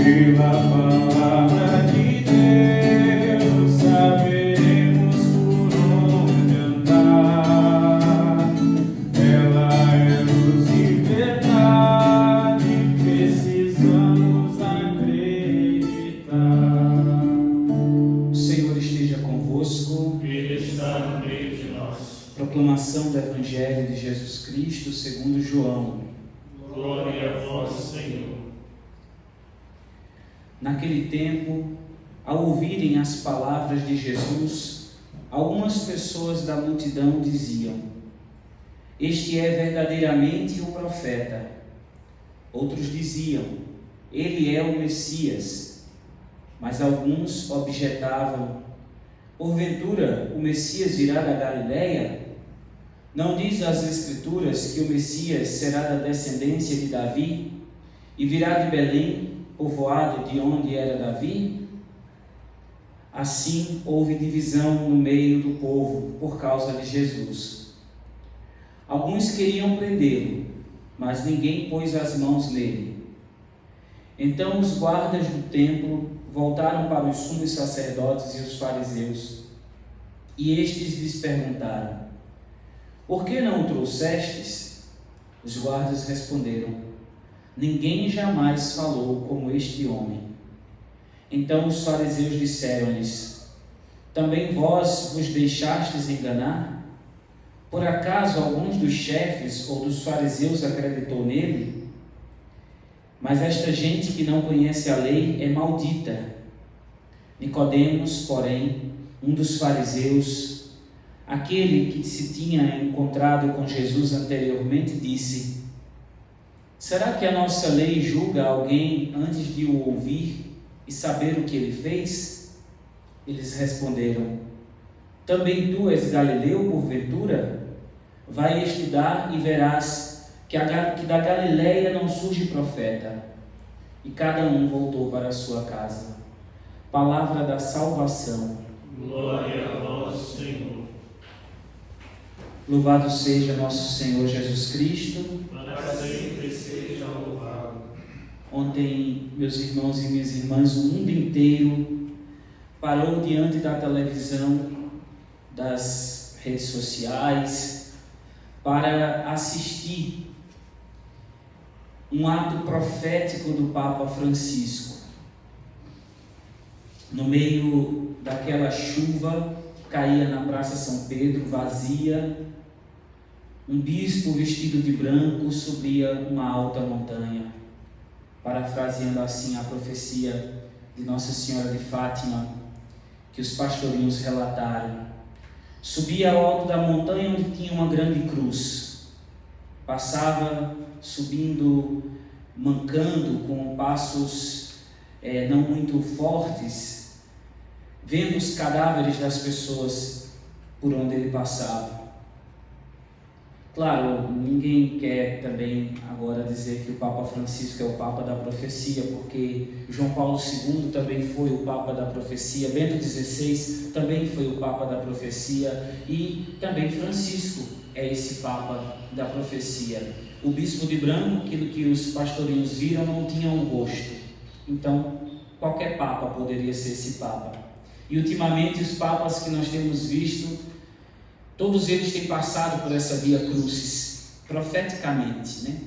Pela palavra de Deus saberemos por onde andar. Ela é luz e verdade, precisamos acreditar. O Senhor esteja convosco. Ele está no meio de nós. Proclamação do Evangelho de Jesus Cristo segundo João. Glória a vós, Senhor. Naquele tempo, ao ouvirem as palavras de Jesus, algumas pessoas da multidão diziam: Este é verdadeiramente o profeta. Outros diziam: Ele é o Messias. Mas alguns objetavam: Porventura, o Messias virá da Galileia? Não diz as Escrituras que o Messias será da descendência de Davi e virá de Belém, povoado de onde era Davi? Assim houve divisão no meio do povo por causa de Jesus. Alguns queriam prendê-lo, mas ninguém pôs as mãos nele. Então os guardas do templo voltaram para os sumos sacerdotes e os fariseus, e estes lhes perguntaram: Por que não o trouxestes? Os guardas responderam: Ninguém jamais falou como este homem. Então os fariseus disseram-lhes: Também vós vos deixastes enganar? Por acaso alguns dos chefes ou dos fariseus acreditou nele? Mas esta gente que não conhece a lei é maldita. Nicodemos, porém, um dos fariseus, aquele que se tinha encontrado com Jesus anteriormente, disse: Será que a nossa lei julga alguém antes de o ouvir e saber o que ele fez? Eles responderam: Também tu és galileu, porventura? Vai estudar e verás que da Galileia não surge profeta. E cada um voltou para a sua casa. Palavra da salvação. Glória a vós, Senhor. Louvado seja nosso Senhor Jesus Cristo. Para sempre seja louvado. Ontem, meus irmãos e minhas irmãs, o mundo inteiro parou diante da televisão, das redes sociais, para assistir um ato profético do Papa Francisco. No meio daquela chuva que caía na Praça São Pedro, vazia, um bispo vestido de branco subia uma alta montanha, parafraseando assim a profecia de Nossa Senhora de Fátima, que os pastorinhos relataram. Subia ao alto da montanha onde tinha uma grande cruz. Passava subindo, mancando, com passos não muito fortes, vendo os cadáveres das pessoas por onde ele passava. Claro, ninguém quer também agora dizer que o Papa Francisco é o Papa da profecia, porque João Paulo II também foi o Papa da profecia, Bento XVI também foi o Papa da profecia e também Francisco é esse Papa da profecia. O bispo de branco, aquilo que os pastorinhos viram, não tinha um rosto. Então, qualquer Papa poderia ser esse Papa. E ultimamente os Papas que nós temos visto, todos eles têm passado por essa via crucis, profeticamente, né?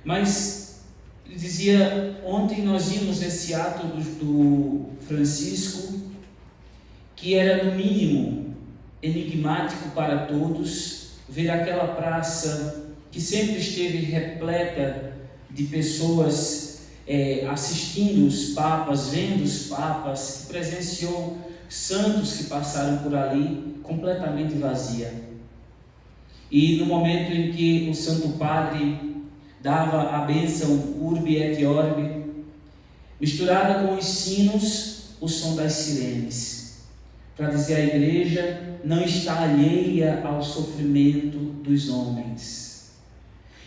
Mas, ele dizia, ontem nós vimos esse ato do Francisco, que era no mínimo enigmático para todos, ver aquela praça que sempre esteve repleta de pessoas assistindo os papas, vendo os papas, que presenciou santos que passaram por ali, completamente vazia. E no momento em que o Santo Padre dava a bênção Urbi et Orbi, misturada com os sinos, o som das sirenes, para dizer à igreja: não está alheia ao sofrimento dos homens.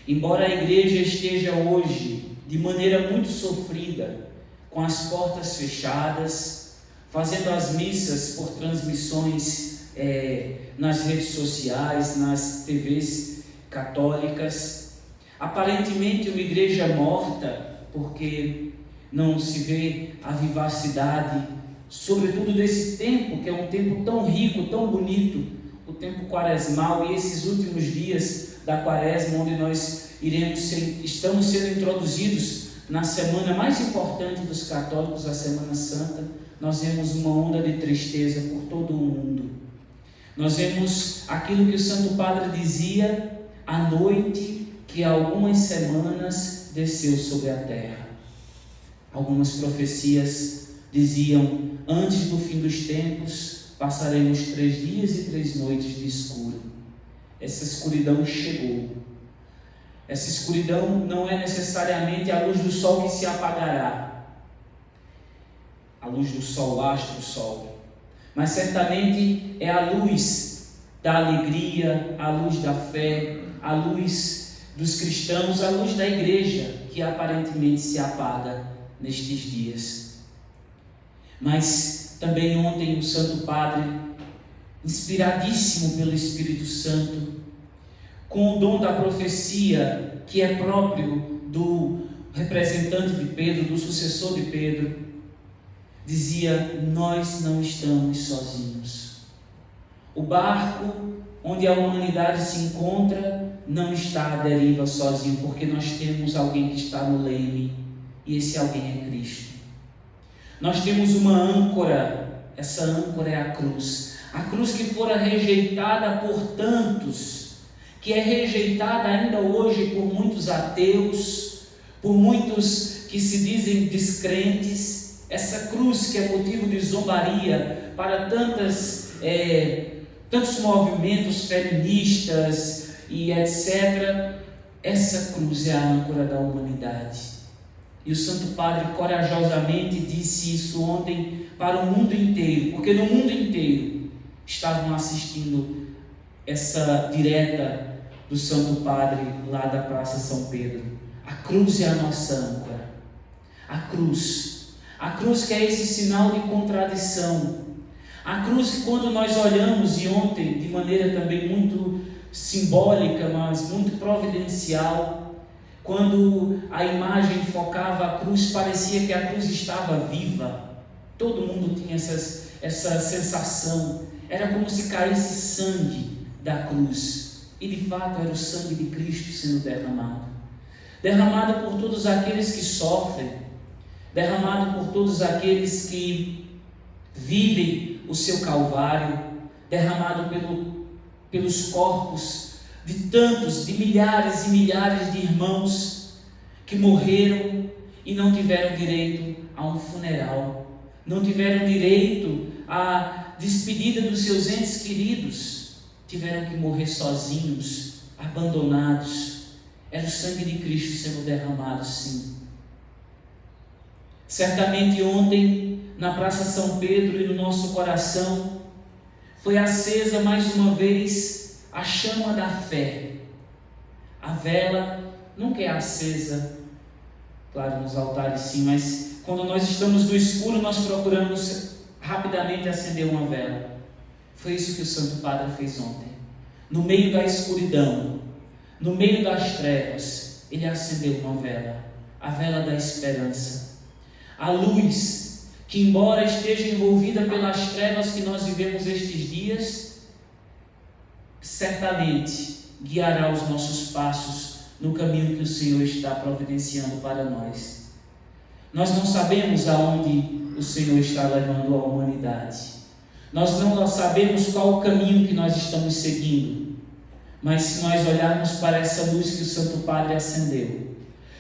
Embora a igreja esteja hoje de maneira muito sofrida, com as portas fechadas, fazendo as missas por transmissões nas redes sociais, nas TVs católicas, aparentemente uma igreja morta, porque não se vê a vivacidade, sobretudo desse tempo, que é um tempo tão rico, tão bonito, o tempo quaresmal, e esses últimos dias da quaresma, onde nós estamos sendo introduzidos na semana mais importante dos católicos, a Semana Santa. Nós vemos uma onda de tristeza por todo o mundo. Nós vemos aquilo que o Santo Padre dizia, a noite que há algumas semanas desceu sobre a terra. Algumas profecias diziam: antes do fim dos tempos, passaremos 3 dias e 3 noites de escuro. Essa escuridão chegou. Essa escuridão não é necessariamente a luz do sol que se apagará, a luz do sol, o astro sol, mas certamente é a luz da alegria, a luz da fé, a luz dos cristãos, a luz da igreja, que aparentemente se apaga nestes dias. Mas também ontem o Santo Padre, inspiradíssimo pelo Espírito Santo, com o dom da profecia, que é próprio do representante de Pedro, do sucessor de Pedro, dizia: nós não estamos sozinhos. O barco onde a humanidade se encontra não está à deriva sozinho, porque nós temos alguém que está no leme, e esse alguém é Cristo. Nós temos uma âncora, essa âncora é a cruz que fora rejeitada por tantos, que é rejeitada ainda hoje por muitos ateus, por muitos que se dizem descrentes. Essa cruz que é motivo de zombaria para tantos movimentos feministas e etc. Essa cruz é a âncora da humanidade. E o Santo Padre corajosamente disse isso ontem para o mundo inteiro, porque no mundo inteiro estavam assistindo essa direta do Santo Padre lá da Praça São Pedro. A cruz é a nossa âncora. A cruz que é esse sinal de contradição. A cruz que, quando nós olhamos, e ontem de maneira também muito simbólica, mas muito providencial, quando a imagem focava a cruz, parecia que a cruz estava viva. Todo mundo tinha essa sensação. Era como se caísse sangue da cruz. E de fato era o sangue de Cristo sendo derramado por todos aqueles que sofrem, derramado por todos aqueles que vivem o seu calvário, derramado pelos corpos de tantos, de milhares e milhares de irmãos que morreram e não tiveram direito a um funeral, não tiveram direito à despedida dos seus entes queridos, tiveram que morrer sozinhos, abandonados. Era o sangue de Cristo sendo derramado, sim. Certamente ontem, na Praça São Pedro e no nosso coração, foi acesa mais uma vez a chama da fé. A vela nunca é acesa, claro, nos altares sim, mas quando nós estamos no escuro, nós procuramos rapidamente acender uma vela. Foi isso que o Santo Padre fez ontem. No meio da escuridão, no meio das trevas, ele acendeu uma vela, a vela da esperança. A luz que, embora esteja envolvida pelas trevas que nós vivemos estes dias, certamente guiará os nossos passos no caminho que o Senhor está providenciando para nós. Nós não sabemos aonde o Senhor está levando a humanidade. Nós não sabemos qual o caminho que nós estamos seguindo, mas se nós olharmos para essa luz que o Santo Padre acendeu,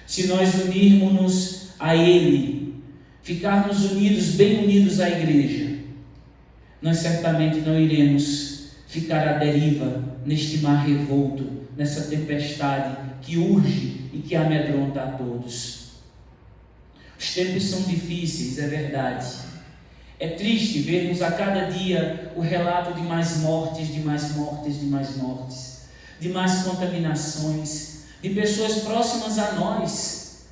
se nós unirmos-nos a Ele, ficarmos unidos, bem unidos à Igreja, nós certamente não iremos ficar à deriva neste mar revolto, nessa tempestade que urge e que amedronta a todos. Os tempos são difíceis, é verdade. É triste vermos a cada dia o relato de mais mortes, de mais mortes, de mais mortes, de mais contaminações, de pessoas próximas a nós,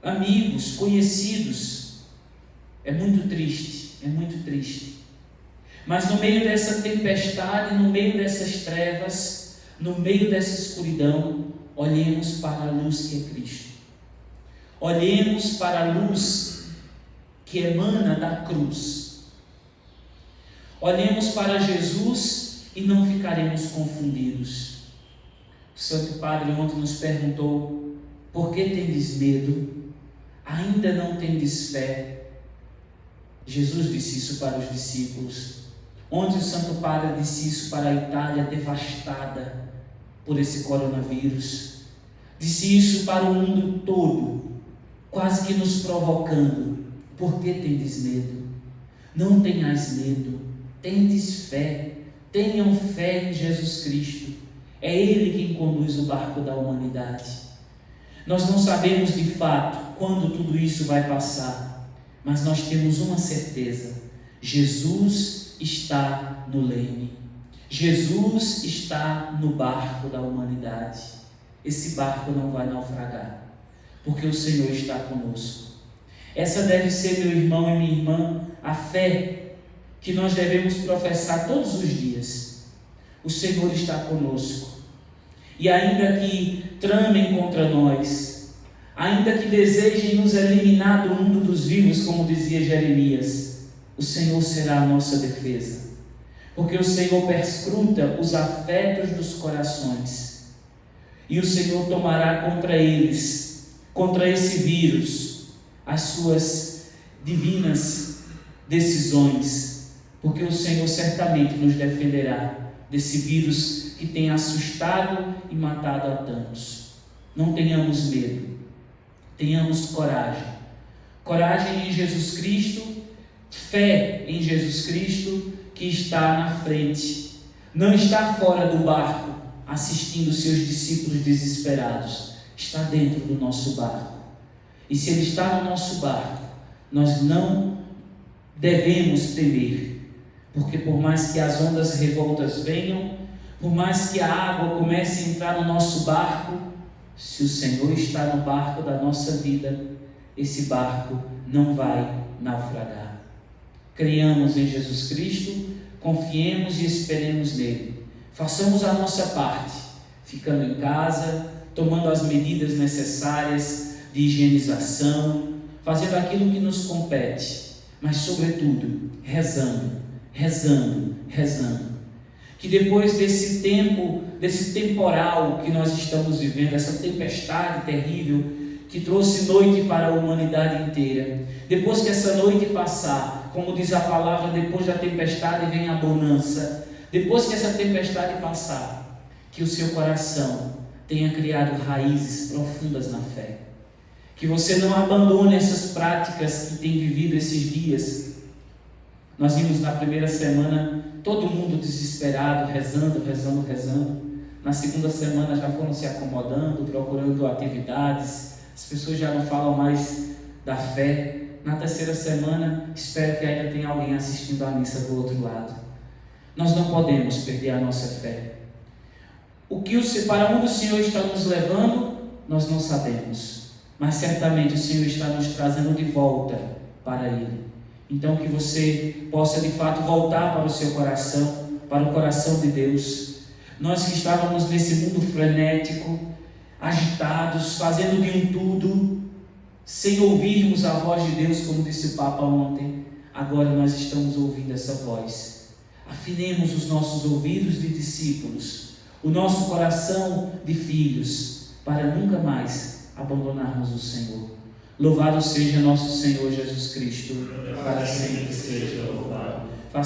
amigos, conhecidos. É muito triste, é muito triste. Mas no meio dessa tempestade, no meio dessas trevas, no meio dessa escuridão, olhemos para a luz que é Cristo. Olhemos para a luz que emana da cruz. Olhemos para Jesus e não ficaremos confundidos. O Santo Padre ontem nos perguntou: por que tendes medo? Ainda não tendes fé? Jesus disse isso para os discípulos. Ontem o Santo Padre disse isso para a Itália devastada por esse coronavírus. Disse isso para o mundo todo, quase que nos provocando: por que tendes medo? Não tenhais medo, tendes fé, tenham fé em Jesus Cristo. É Ele quem conduz o barco da humanidade. Nós não sabemos de fato quando tudo isso vai passar, mas nós temos uma certeza: Jesus está no leme. Jesus está no barco da humanidade. Esse barco não vai naufragar, porque o Senhor está conosco. Essa deve ser, meu irmão e minha irmã, a fé que nós devemos professar todos os dias. O Senhor está conosco. E ainda que tramem contra nós, ainda que desejem nos eliminar do mundo dos vivos, como dizia Jeremias, o Senhor será a nossa defesa. Porque o Senhor perscruta os afetos dos corações. E o Senhor tomará contra eles, contra esse vírus, as suas divinas decisões. Porque o Senhor certamente nos defenderá desse vírus que tem assustado e matado a tantos. Não tenhamos medo, tenhamos coragem. Coragem em Jesus Cristo, fé em Jesus Cristo, que está na frente. Não está fora do barco, assistindo seus discípulos desesperados. Está dentro do nosso barco. E se Ele está no nosso barco, nós não devemos temer. Porque por mais que as ondas revoltas venham, por mais que a água comece a entrar no nosso barco, se o Senhor está no barco da nossa vida, esse barco não vai naufragar. Creiamos em Jesus Cristo, confiemos e esperemos nele. Façamos a nossa parte, ficando em casa, tomando as medidas necessárias de higienização, fazendo aquilo que nos compete, mas sobretudo rezando. Que depois desse tempo, desse temporal que nós estamos vivendo, essa tempestade terrível que trouxe noite para a humanidade inteira, depois que essa noite passar, como diz a palavra, depois da tempestade vem a bonança. Depois que essa tempestade passar, que o seu coração tenha criado raízes profundas na fé. Que você não abandone essas práticas que tem vivido esses dias. Nós vimos na primeira semana todo mundo desesperado, rezando. Na segunda semana já foram se acomodando, procurando atividades. As pessoas já não falam mais da fé. Na terceira semana, espero que ainda tenha alguém assistindo à missa do outro lado. Nós não podemos perder a nossa fé. Para onde o Senhor está nos levando, nós não sabemos. Mas certamente o Senhor está nos trazendo de volta para Ele. Então que você possa de fato voltar para o seu coração, para o coração de Deus. Nós que estávamos nesse mundo frenético, agitados, fazendo de um tudo, sem ouvirmos a voz de Deus, como disse o Papa ontem, agora nós estamos ouvindo essa voz. Afinemos os nossos ouvidos de discípulos, o nosso coração de filhos, para nunca mais abandonarmos o Senhor. Louvado seja nosso Senhor Jesus Cristo, para sempre seja